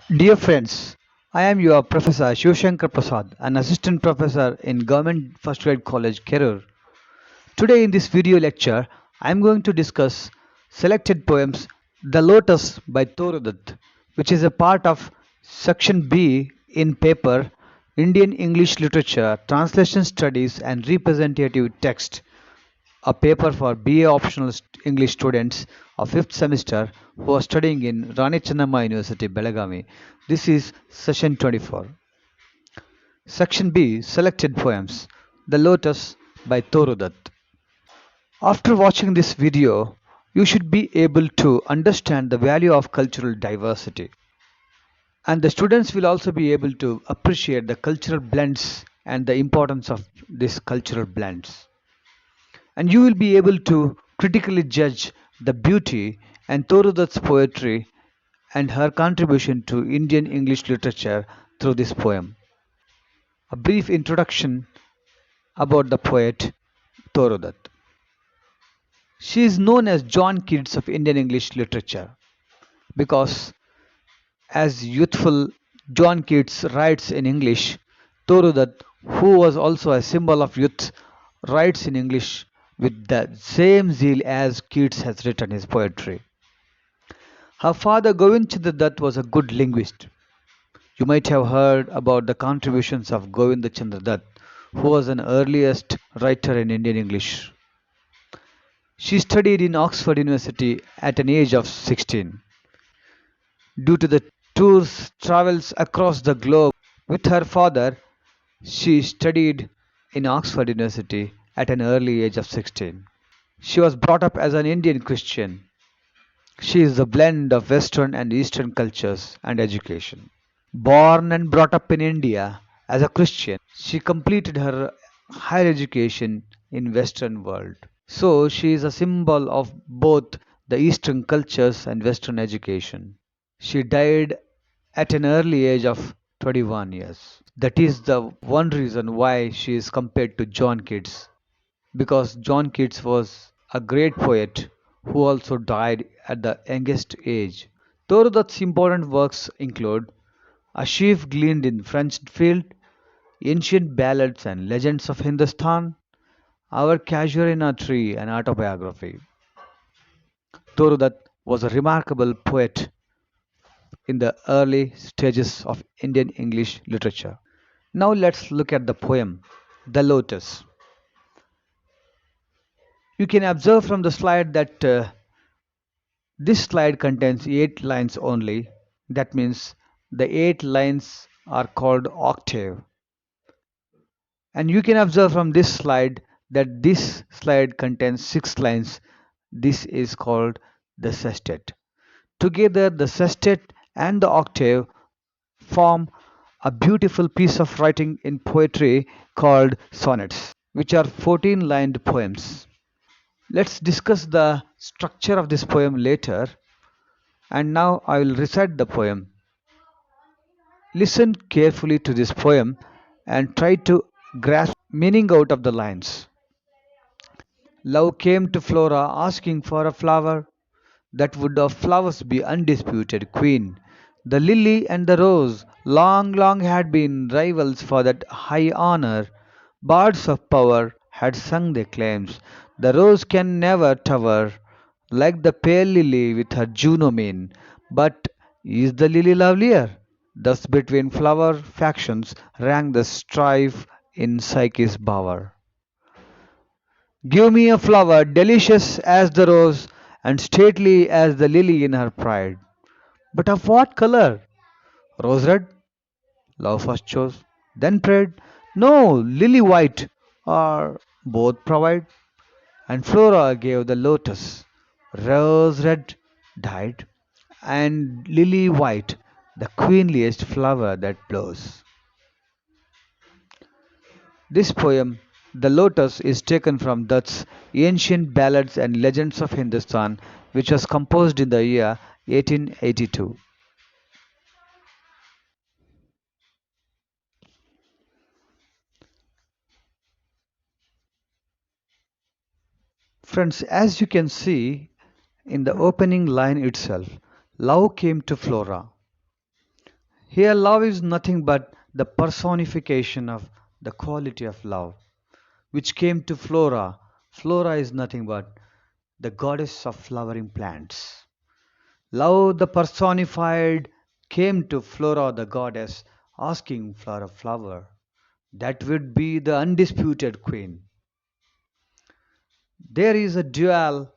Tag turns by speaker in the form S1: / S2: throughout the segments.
S1: Dear friends, I am your Professor Shivshankar Prasad, an assistant professor in Government First Grade College, Kerur. Today in this video lecture, I am going to discuss selected poems The Lotus by Toru Dutt, which is a part of Section B in paper Indian English Literature, Translation Studies and Representative Text, a paper for BA optional English students of 5th semester who are studying in Rani Chennamma University, Belagavi. This is session 24. Section B Selected Poems The Lotus by Toru Dutt. After watching this video, you should be able to understand the value of cultural diversity. And the students will also be able to appreciate the cultural blends and the importance of these cultural blends. And you will be able to critically judge the beauty and Toru Dutt's poetry and her contribution to Indian English literature through this poem. A brief introduction about the poet Toru Dutt. She is known as John Keats of Indian English literature because as youthful John Keats writes in English, Toru Dutt, who was also a symbol of youth, writes in English with the same zeal as Keats has written his poetry. Her father Govind Chandra Dutt was a good linguist. You might have heard about the contributions of Govind Chandra Dutt, who was an earliest writer in Indian English. She studied in Oxford University at an age of 16. Due to the tour's travels across the globe with her father, she studied in Oxford University at an early age of 16. She was brought up as an Indian Christian. She is a blend of Western and Eastern cultures and education. Born and brought up in India as a Christian, she completed her higher education in Western world. So she is a symbol of both the Eastern cultures and Western education. She died at an early age of 21 years. That is the one reason why she is compared to John Keats, because John Keats was a great poet who also died at the youngest age. Toru Dutt's important works include A Sheaf Gleaned in French Field, Ancient Ballads and Legends of Hindustan, Our Casuarina Tree, and Autobiography. Toru Dutt was a remarkable poet in the early stages of Indian English literature. Now let's look at the poem, The Lotus. You can observe from the slide that this slide contains 8 lines only. That means the 8 lines are called octave. And you can observe from this slide that this slide contains 6 lines. This is called the sestet. Together, the sestet and the octave form a beautiful piece of writing in poetry called sonnets, which are 14-lined poems. Let's discuss the structure of this poem later, and now I will recite the poem. Listen carefully to this poem and try to grasp meaning out of the lines. Love came to Flora asking for a flower that would of flowers be undisputed queen. The lily and the rose long, long had been rivals for that high honor. Bards of power had sung their claims. The rose can never tower like the pale lily with her Juno mane. But is the lily lovelier? Thus between flower factions rang the strife in Psyche's bower. Give me a flower delicious as the rose and stately as the lily in her pride. But of what color? Rose red? Love first chose, then prayed. No, lily white, or both provide. And Flora gave the lotus. Rose red died, and lily white, the queenliest flower that blows. This poem, The Lotus, is taken from Dutt's Ancient Ballads and Legends of Hindustan, which was composed in the year 1882. Friends, as you can see in the opening line itself, love came to Flora. Here, love is nothing but the personification of the quality of love, which came to Flora. Flora is nothing but the goddess of flowering plants. Love, the personified, came to Flora, the goddess, asking for a flower that would be the undisputed queen. There is a duel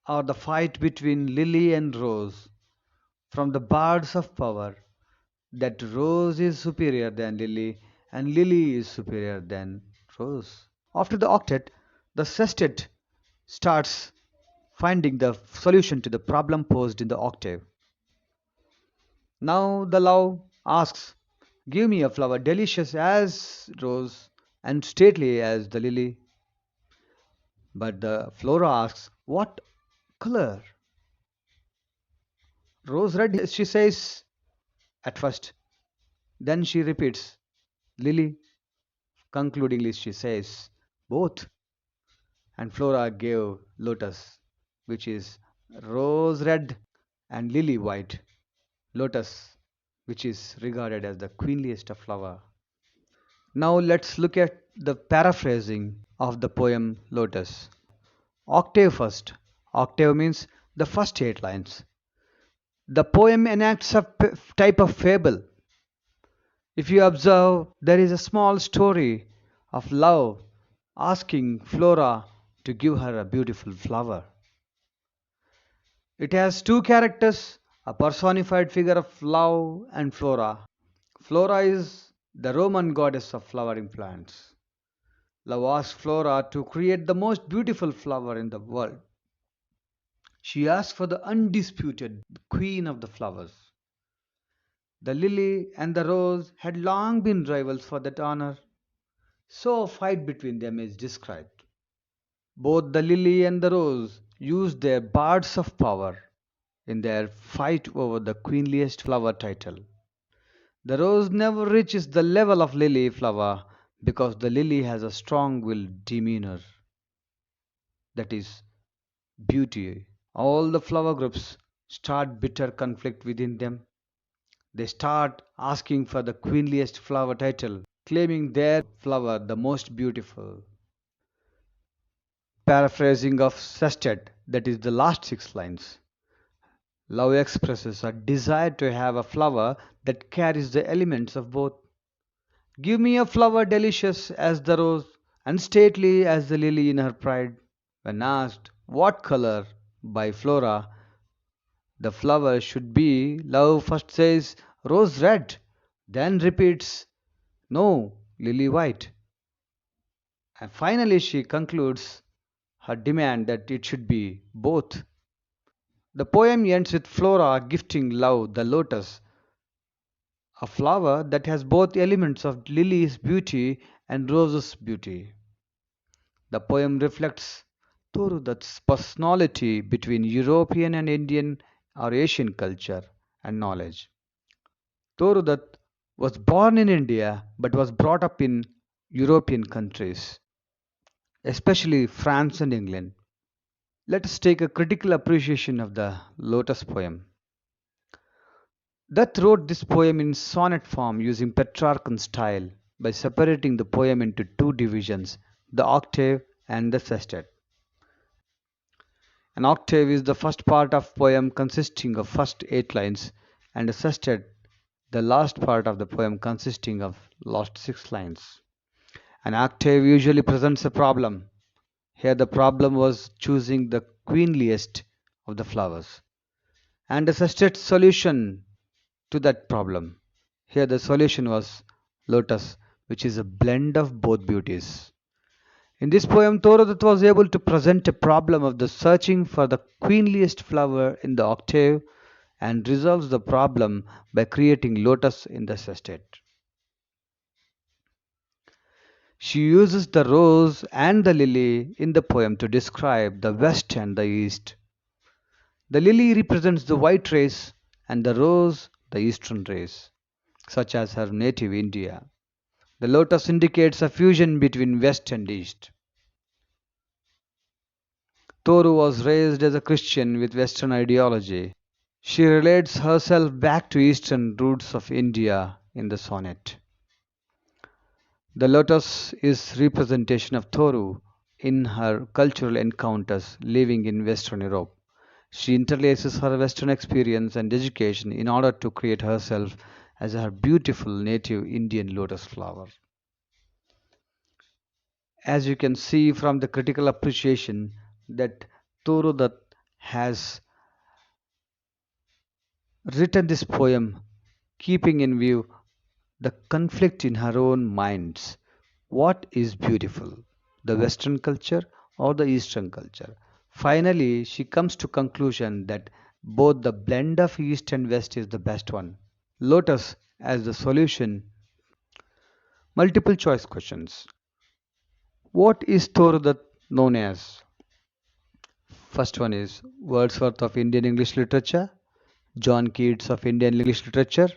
S1: or the fight between Lily and Rose from the bards of power that Rose is superior than Lily and Lily is superior than Rose. After the octet, the sestet starts finding the solution to the problem posed in the octave. Now the love asks, give me a flower delicious as rose and stately as the lily. But the flora asks, what color? Rose red, she says at first. Then she repeats, lily. Concludingly, she says, both. And Flora gave Lotus, which is rose red and lily white. Lotus, which is regarded as the queenliest of flower. Now let's look at the paraphrasing of the poem Lotus. Octave first. Octave means the first 8 lines. The poem enacts a type of fable. If you observe, there is a small story of love asking Flora to give her a beautiful flower. It has two characters, a personified figure of love and Flora. Flora is the Roman goddess of flowering plants. Love asks Flora to create the most beautiful flower in the world. She asks for the undisputed queen of the flowers. The lily and the rose had long been rivals for that honor, so a fight between them is described. Both the lily and the rose used their bards of power in their fight over the queenliest flower title. The rose never reaches the level of lily flower because the lily has a strong willed demeanor, that is, beauty. All the flower groups start bitter conflict within them. They start asking for the queenliest flower title, claiming their flower the most beautiful. Paraphrasing of sestet, that is the last 6 lines. Love expresses a desire to have a flower that carries the elements of both. Give me a flower delicious as the rose and stately as the lily in her pride. When asked what color by Flora the flower should be, love first says rose red, then repeats no, lily white, and finally she concludes her demand that it should be both. The poem ends with Flora gifting love the lotus, a flower that has both elements of lily's beauty and rose's beauty. The poem reflects Toru Dutt's personality between European and Indian or Asian culture and knowledge. Toru Dutt was born in India but was brought up in European countries, especially France and England. Let us take a critical appreciation of the Lotus poem. Dutt wrote this poem in sonnet form using Petrarchan style by separating the poem into two divisions, the octave and the sestet. An octave is the first part of poem consisting of first 8 lines, and a sestet the last part of the poem consisting of last 6 lines. An octave usually presents a problem. Here the problem was choosing the queenliest of the flowers, and a sestet solution to that problem. Here the solution was Lotus, which is a blend of both beauties. In this poem, Toru Dutt was able to present a problem of the searching for the queenliest flower in the octave and resolves the problem by creating Lotus in the sestet. She uses the rose and the lily in the poem to describe the west and the east. The lily represents the white race and the rose the eastern race, such as her native India. The lotus indicates a fusion between west and east. Toru was raised as a Christian with Western ideology. She relates herself back to eastern roots of India in the sonnet. The lotus is representation of Toru in her cultural encounters living in Western Europe. She interlaces her Western experience and education in order to create herself as her beautiful native Indian lotus flower. As you can see from the critical appreciation that Toru Dutt has written this poem, keeping in view the conflict in her own minds. What is beautiful, the Western culture or the Eastern culture? Finally, she comes to conclusion that both the blend of East and West is the best one. Lotus as the solution. Multiple choice questions. What is Toru known as? First one is Wordsworth of Indian English Literature, John Keats of Indian English Literature,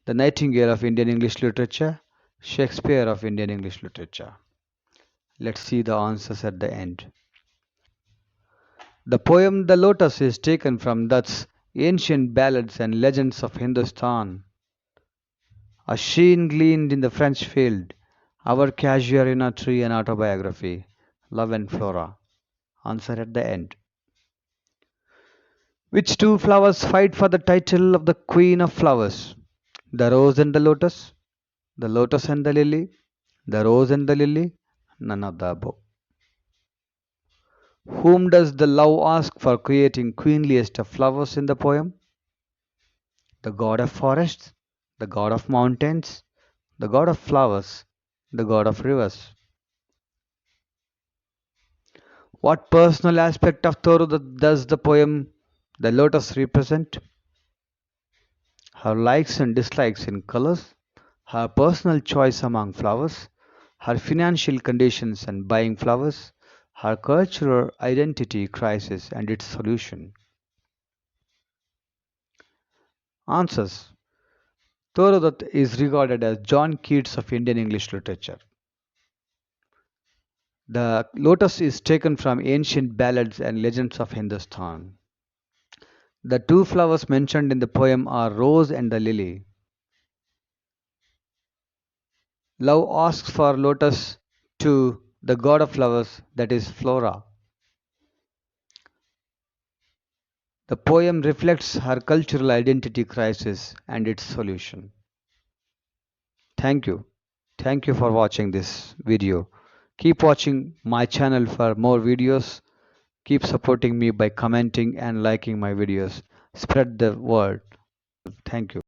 S1: the Nightingale of Indian English Literature, Shakespeare of Indian English Literature. Let's see the answers at the end. The poem The Lotus is taken from Dutt's Ancient Ballads and Legends of Hindustan. A sheen gleaned in the French field. Our casuarina tree and autobiography. Love and Flora. Answer at the end. Which two flowers fight for the title of the Queen of Flowers? The rose and the lotus? The lotus and the lily? The rose and the lily? None of the above. Whom does the love ask for creating queenliest of flowers in the poem? The god of forests, the god of mountains, the god of flowers, the god of rivers. What personal aspect of Toru does the poem The Lotus represent? Her likes and dislikes in colors, her personal choice among flowers, her financial conditions and buying flowers, her cultural identity crisis and its solution. Answers. Toru Dutt is regarded as John Keats of Indian English literature. The lotus is taken from ancient ballads and legends of Hindustan. The two flowers mentioned in the poem are rose and the lily. Love asks for lotus to the god of flowers, that is Flora. The poem reflects her cultural identity crisis and its solution. Thank you. Thank you for watching this video. Keep watching my channel for more videos. Keep supporting me by commenting and liking my videos. Spread the word. Thank you.